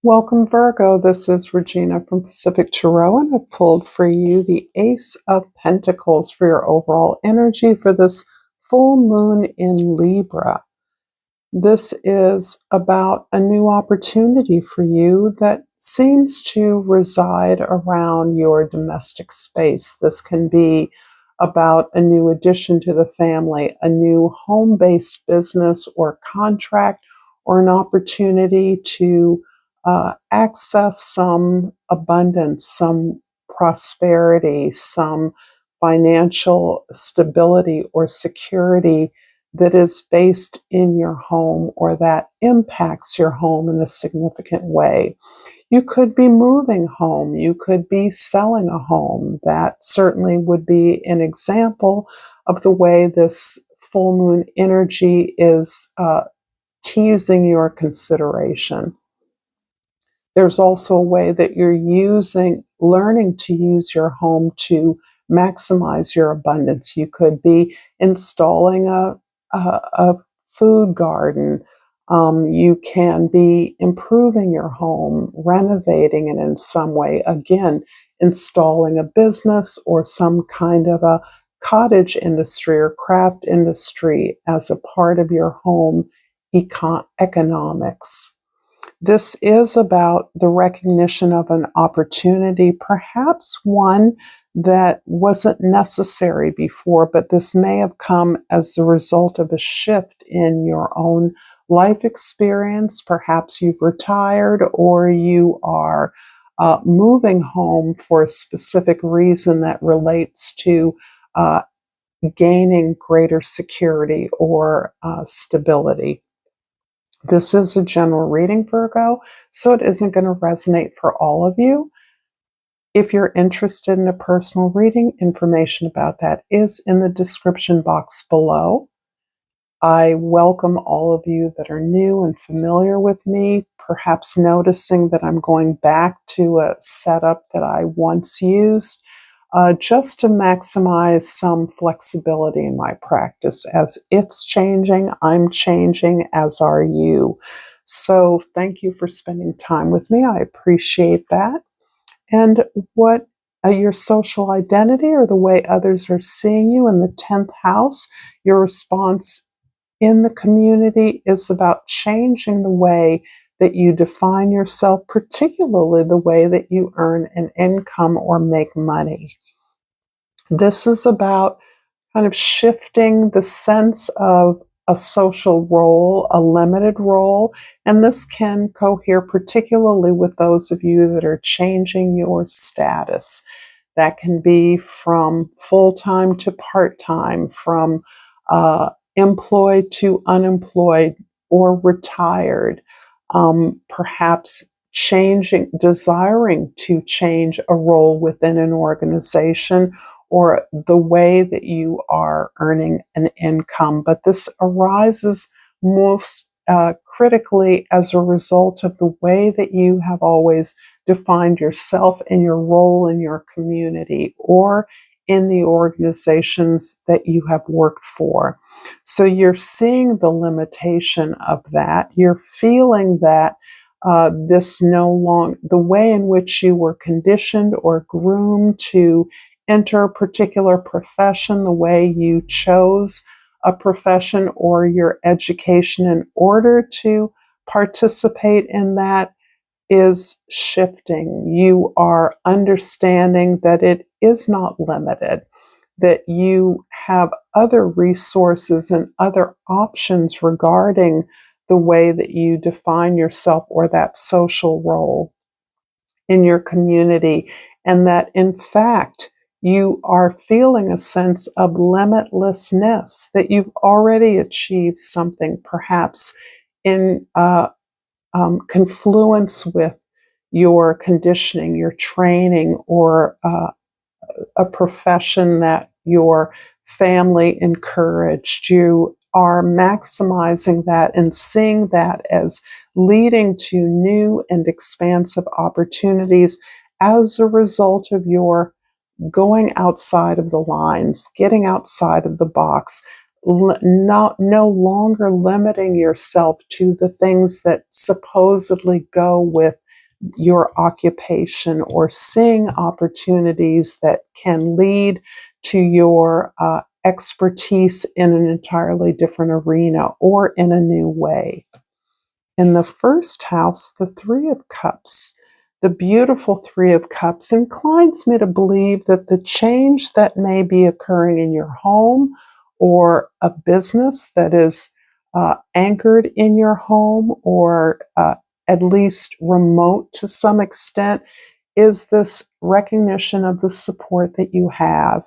Welcome, Virgo. This is Regina from Pacific Tarot, and I pulled for you the Ace of Pentacles for your overall energy for this full moon in Libra. This is about a new opportunity for you that seems to reside around your domestic space. This can be about a new addition to the family, a new home-based business or contract, or an opportunity to access some abundance, some prosperity, some financial stability or security that is based in your home or that impacts your home in a significant way. You could be moving home. You could be selling a home. That certainly would be an example of the way this full moon energy is teasing your consideration. There's also a way that you're learning to use your home to maximize your abundance. You could be installing a food garden. You can be improving your home, renovating it in some way. Again, installing a business or some kind of a cottage industry or craft industry as a part of your home economics. This is about the recognition of an opportunity, perhaps one that wasn't necessary before, but this may have come as the result of a shift in your own life experience. Perhaps you've retired or you are moving home for a specific reason that relates to gaining greater security or stability. This is a general reading, Virgo, so it isn't going to resonate for all of you. If you're interested in a personal reading, information about that is in the description box below. I welcome all of you that are new and familiar with me, perhaps noticing that I'm going back to a setup that I once used, just to maximize some flexibility in my practice. As it's changing, I'm changing, as are you. So thank you for spending time with me. I appreciate that. And what your social identity or the way others are seeing you in the 10th house, your response in the community is about changing the way that you define yourself, particularly the way that you earn an income or make money. This is about kind of shifting the sense of a social role, a limited role, and this can cohere particularly with those of you that are changing your status. That can be from full-time to part-time, from employed to unemployed or retired, perhaps desiring to change a role within an organization or the way that you are earning an income. But this arises most critically as a result of the way that you have always defined yourself and your role in your community or in the organizations that you have worked for. So you're seeing the limitation of that. You're feeling that the way in which you were conditioned or groomed to enter a particular profession, the way you chose a profession or your education in order to participate in that is shifting. You are understanding that it is not limited, that you have other resources and other options regarding the way that you define yourself or that social role in your community, and that in fact you are feeling a sense of limitlessness, that you've already achieved something, perhaps in confluence with your conditioning, your training, or a profession that your family encouraged. You are maximizing that and seeing that as leading to new and expansive opportunities as a result of your going outside of the lines, getting outside of the box, no longer limiting yourself to the things that supposedly go with your occupation, or seeing opportunities that can lead to your expertise in an entirely different arena or in a new way. In the first house, the Three of Cups, the beautiful Three of Cups, inclines me to believe that the change that may be occurring in your home or a business that is anchored in your home, or at least remote to some extent, is this recognition of the support that you have.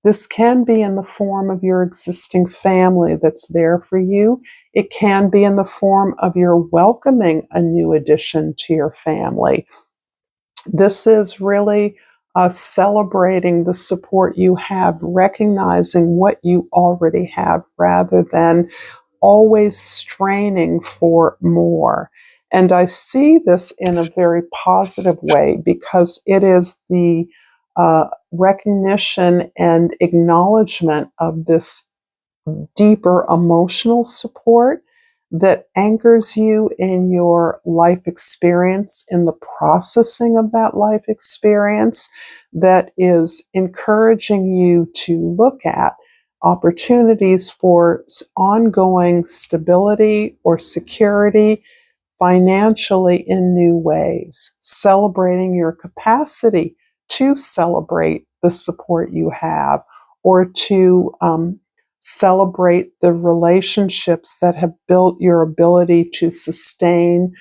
This can be in the form of your existing family that's there for you. It can be in the form of your welcoming a new addition to your family. This is really celebrating the support you have, recognizing what you already have rather than always straining for more. And I see this in a very positive way, because it is the recognition and acknowledgement of this deeper emotional support that anchors you in your life experience, in the processing of that life experience, that is encouraging you to look at opportunities for ongoing stability or security financially in new ways, celebrating your capacity to celebrate the support you have, or to celebrate the relationships that have built your ability to sustain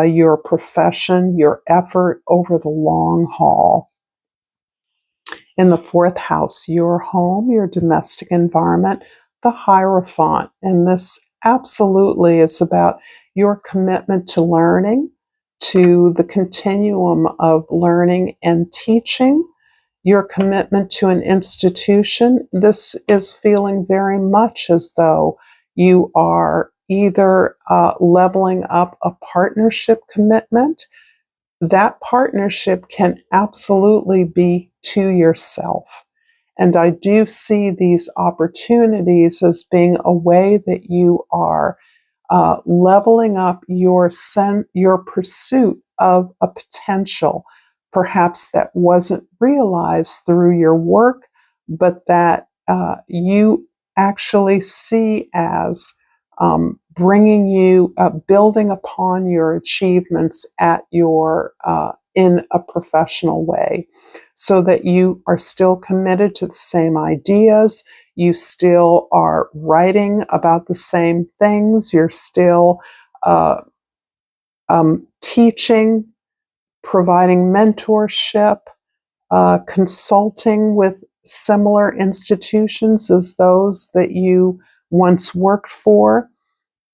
your profession, your effort over the long haul. In the fourth house, your home, your domestic environment, the Hierophant. And this absolutely is about your commitment to learning, to the continuum of learning and teaching, your commitment to an institution. This is feeling very much as though you are either leveling up a partnership commitment. That partnership can absolutely be to yourself. And I do see these opportunities as being a way that you are leveling up your pursuit of a potential, perhaps that wasn't realized through your work, but that you actually see as bringing you, building upon your achievements at your in a professional way, so that you are still committed to the same ideas. You still are writing about the same things. You're still teaching, providing mentorship, consulting with similar institutions as those that you once worked for,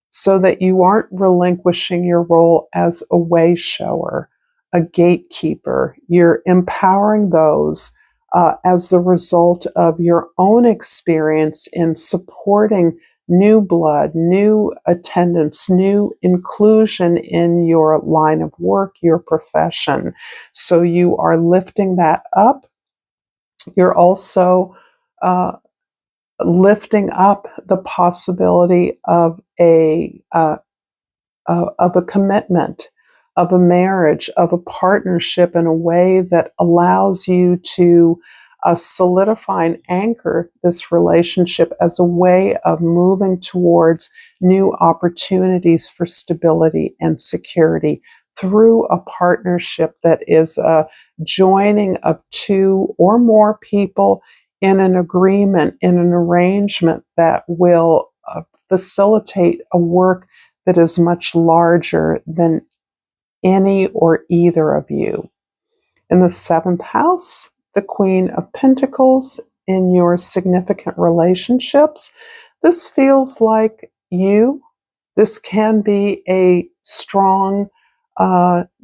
so that you aren't relinquishing your role as a way shower, a gatekeeper. You're empowering those as the result of your own experience in supporting new blood, new attendance, new inclusion in your line of work, your profession. So you are lifting that up. You're also lifting up the possibility of a commitment, of a marriage, of a partnership in a way that allows you to solidify and anchor this relationship as a way of moving towards new opportunities for stability and security through a partnership that is a joining of two or more people in an agreement, in an arrangement that will facilitate a work that is much larger than any or either of you. In the seventh house, the Queen of Pentacles, in your significant relationships, this feels like you. This can be a strong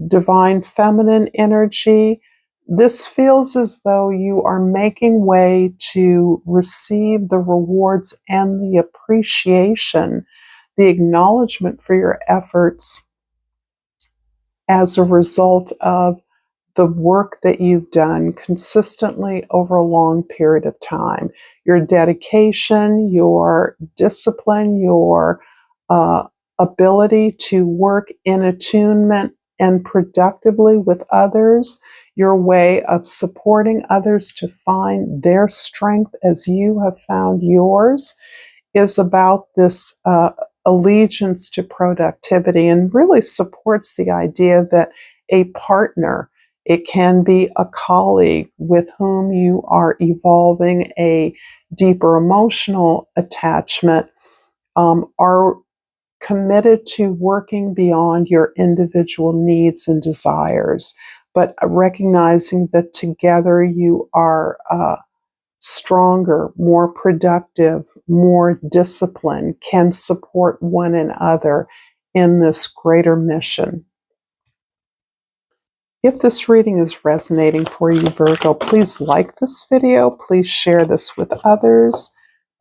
divine feminine energy. This feels as though you are making way to receive the rewards and the appreciation, the acknowledgement for your efforts as a result of the work that you've done consistently over a long period of time. Your dedication, your discipline, your ability to work in attunement and productively with others, your way of supporting others to find their strength as you have found yours, is about this allegiance to productivity, and really supports the idea that a partner, it can be a colleague with whom you are evolving a deeper emotional attachment, are committed to working beyond your individual needs and desires, but recognizing that together you are stronger, more productive, more disciplined, can support one another in this greater mission. If this reading is resonating for you, Virgo, please like this video. Please share this with others.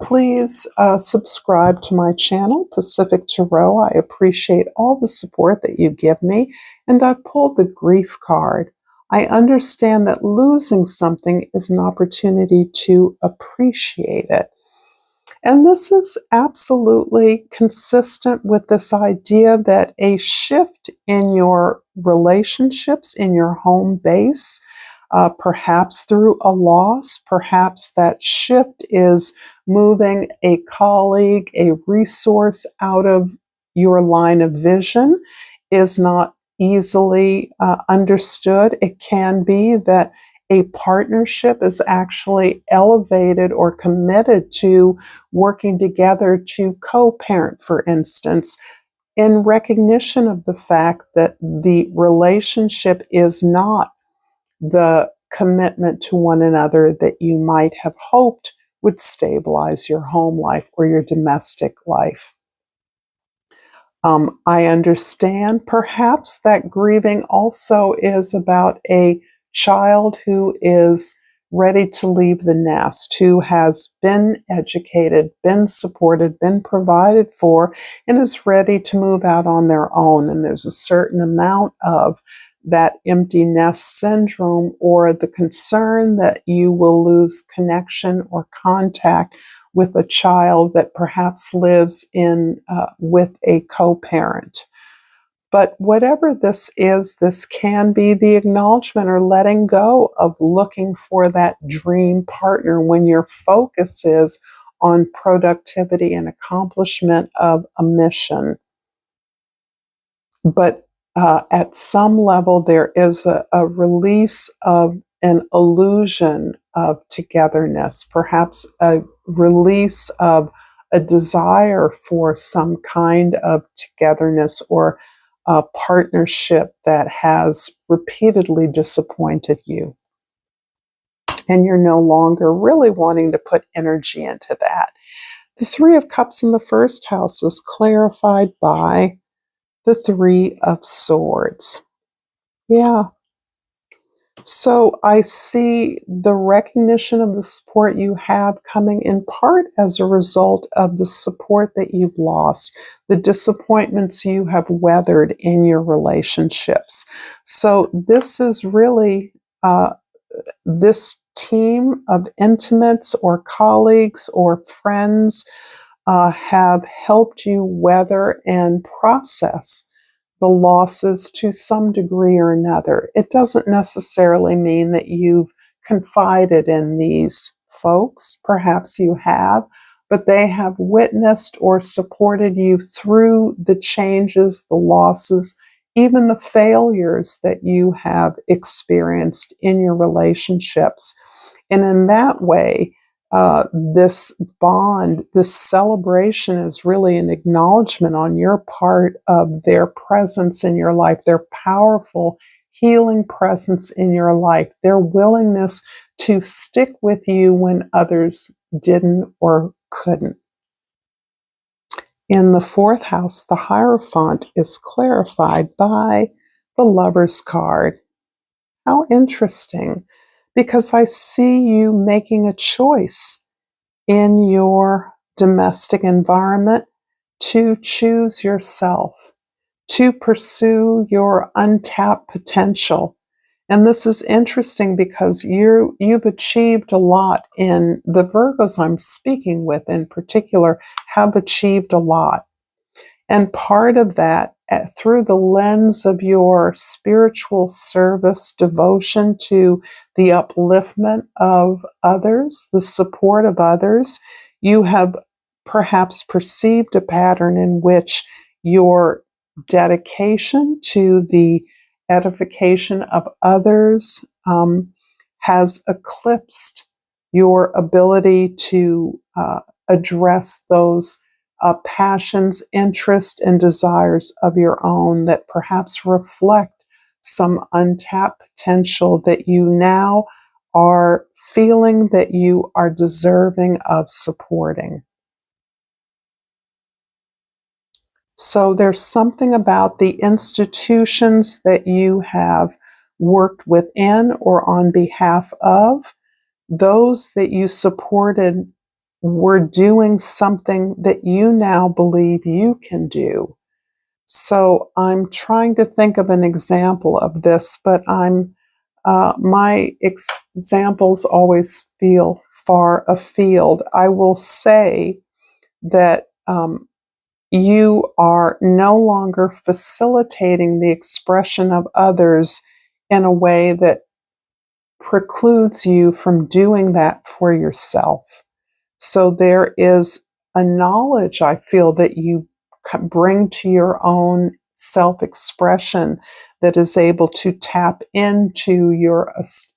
Please subscribe to my channel, Pacific Tarot. I appreciate all the support that you give me. And I pulled the grief card. I understand that losing something is an opportunity to appreciate it. And this is absolutely consistent with this idea that a shift in your relationships, in your home base, perhaps through a loss, perhaps that shift is moving a colleague, a resource out of your line of vision, is not easily understood. It can be that a partnership is actually elevated or committed to working together to co-parent, for instance, in recognition of the fact that the relationship is not the commitment to one another that you might have hoped would stabilize your home life or your domestic life. I understand perhaps that grieving also is about a child who is ready to leave the nest, who has been educated, been supported, been provided for, and is ready to move out on their own. And there's a certain amount of that empty nest syndrome, or the concern that you will lose connection or contact with a child that perhaps lives in with a co-parent. But whatever this is, this can be the acknowledgement or letting go of looking for that dream partner when your focus is on productivity and accomplishment of a mission. But at some level, there is a release of an illusion of togetherness, perhaps a release of a desire for some kind of togetherness or a partnership that has repeatedly disappointed you. And you're no longer really wanting to put energy into that. The Three of Cups in the first house is clarified by the Three of Swords. Yeah. So I see the recognition of the support you have coming in part as a result of the support that you've lost, the disappointments you have weathered in your relationships. So this is really this team of intimates or colleagues or friends have helped you weather and process the losses to some degree or another. It doesn't necessarily mean that you've confided in these folks. Perhaps you have, but they have witnessed or supported you through the changes, the losses, even the failures that you have experienced in your relationships. And in that way, this bond, this celebration is really an acknowledgement on your part of their presence in your life, their powerful healing presence in your life, their willingness to stick with you when others didn't or couldn't. In the fourth house, the Hierophant is clarified by the Lover's card. How interesting, because I see you making a choice in your domestic environment to choose yourself, to pursue your untapped potential, And this is interesting because you've achieved a lot, in the Virgos I'm speaking with in particular have achieved a lot. And part of that, through the lens of your spiritual service, devotion to the upliftment of others, the support of others, you have perhaps perceived a pattern in which your dedication to the edification of others has eclipsed your ability to address those passions, interests, and desires of your own that perhaps reflect some untapped potential that you now are feeling that you are deserving of supporting. So there's something about the institutions that you have worked within or on behalf of, those that you supported were doing something that you now believe you can do. So I'm trying to think of an example of this, but my examples always feel far afield. I will say that you are no longer facilitating the expression of others in a way that precludes you from doing that for yourself. So there is a knowledge, I feel, that you bring to your own self-expression that is able to tap into your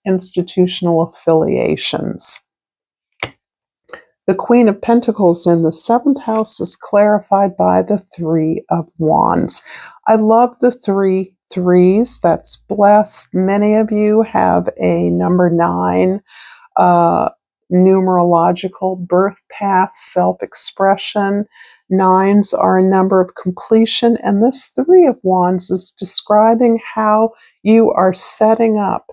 institutional affiliations. The Queen of Pentacles in the 7th house is clarified by the Three of Wands. I love the 3 threes. That's blessed. Many of you have a number 9 numerological birth path, self-expression. 9s are a number of completion, and this 3 of Wands is describing how you are setting up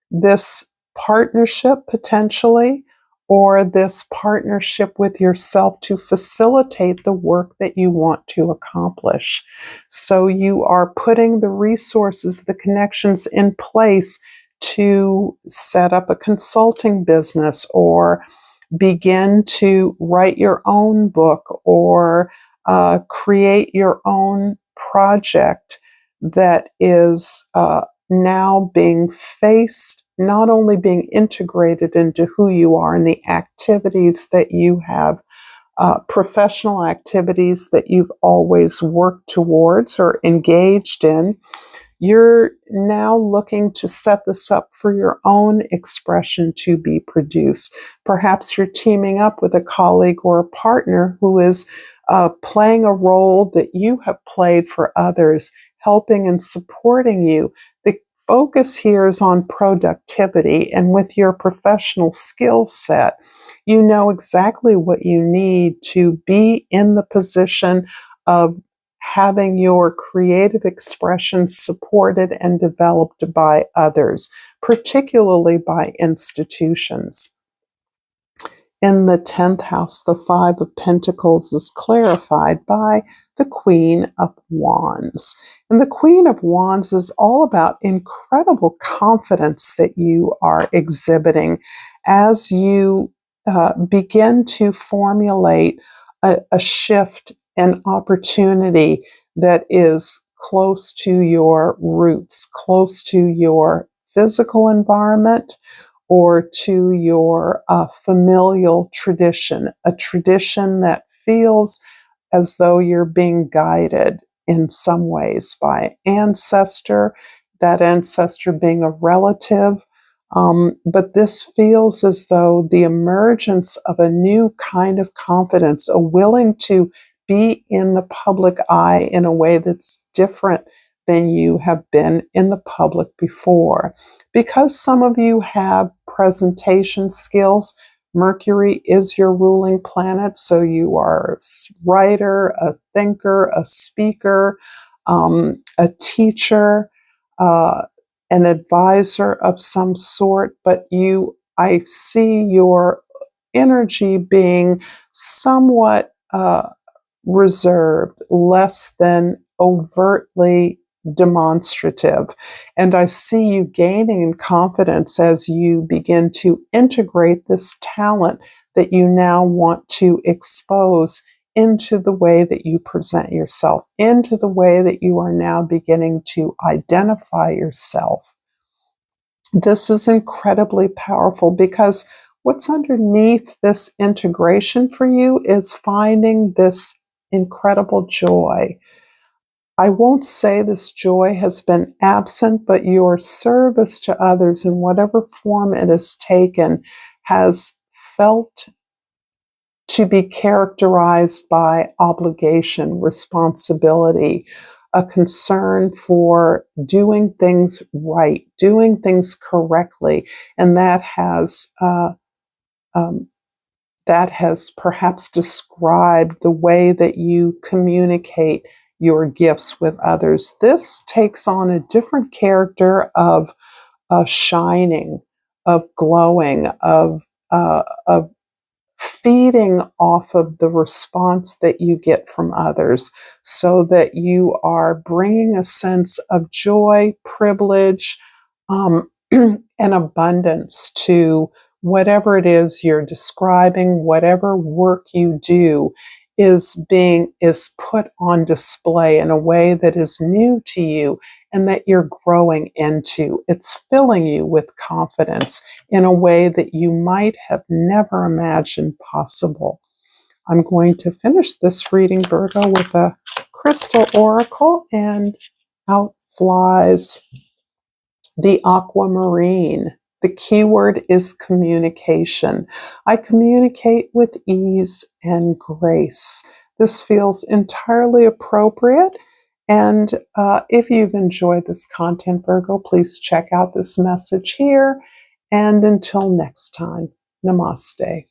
this partnership potentially, or this partnership with yourself to facilitate the work that you want to accomplish. So you are putting the resources, the connections in place to set up a consulting business, or begin to write your own book, or create your own project that is now being faced, not only being integrated into who you are and the activities that you have, professional activities that you've always worked towards or engaged in. You're now looking to set this up for your own expression to be produced. Perhaps you're teaming up with a colleague or a partner who is playing a role that you have played for others, helping and supporting you. The focus here is on productivity, and with your professional skill set, you know exactly what you need to be in the position of having your creative expression supported and developed by others, particularly by institutions. In the 10th house, the 5 of Pentacles is clarified by the Queen of Wands. And the Queen of Wands is all about incredible confidence that you are exhibiting as you begin to formulate a shift, an opportunity that is close to your roots, close to your physical environment, or to your familial tradition, a tradition that feels as though you're being guided in some ways by ancestor, that ancestor being a relative. But this feels as though the emergence of a new kind of confidence, a willing to be in the public eye in a way that's different than you have been in the public before. Because some of you have presentation skills, Mercury is your ruling planet, so you are a writer, a thinker, a speaker, a teacher, an advisor of some sort, but I see your energy being somewhat reserved, less than overtly demonstrative. And I see you gaining in confidence as you begin to integrate this talent that you now want to expose into the way that you present yourself, into the way that you are now beginning to identify yourself. This is incredibly powerful because what's underneath this integration for you is finding this incredible joy. I won't say this joy has been absent, but your service to others in whatever form it has taken has felt to be characterized by obligation, responsibility, a concern for doing things right, doing things correctly, and that has perhaps described the way that you communicate your gifts with others. This takes on a different character of shining, of glowing, of feeding off of the response that you get from others, so that you are bringing a sense of joy, privilege, and abundance to whatever it is you're describing. Whatever work you do is put on display in a way that is new to you and that you're growing into. It's filling you with confidence in a way that you might have never imagined possible. I'm going to finish this reading, Virgo, with a crystal oracle, and out flies the aquamarine. The keyword is communication. I communicate with ease and grace. This feels entirely appropriate. And if you've enjoyed this content, Virgo, please check out this message here. And until next time, namaste.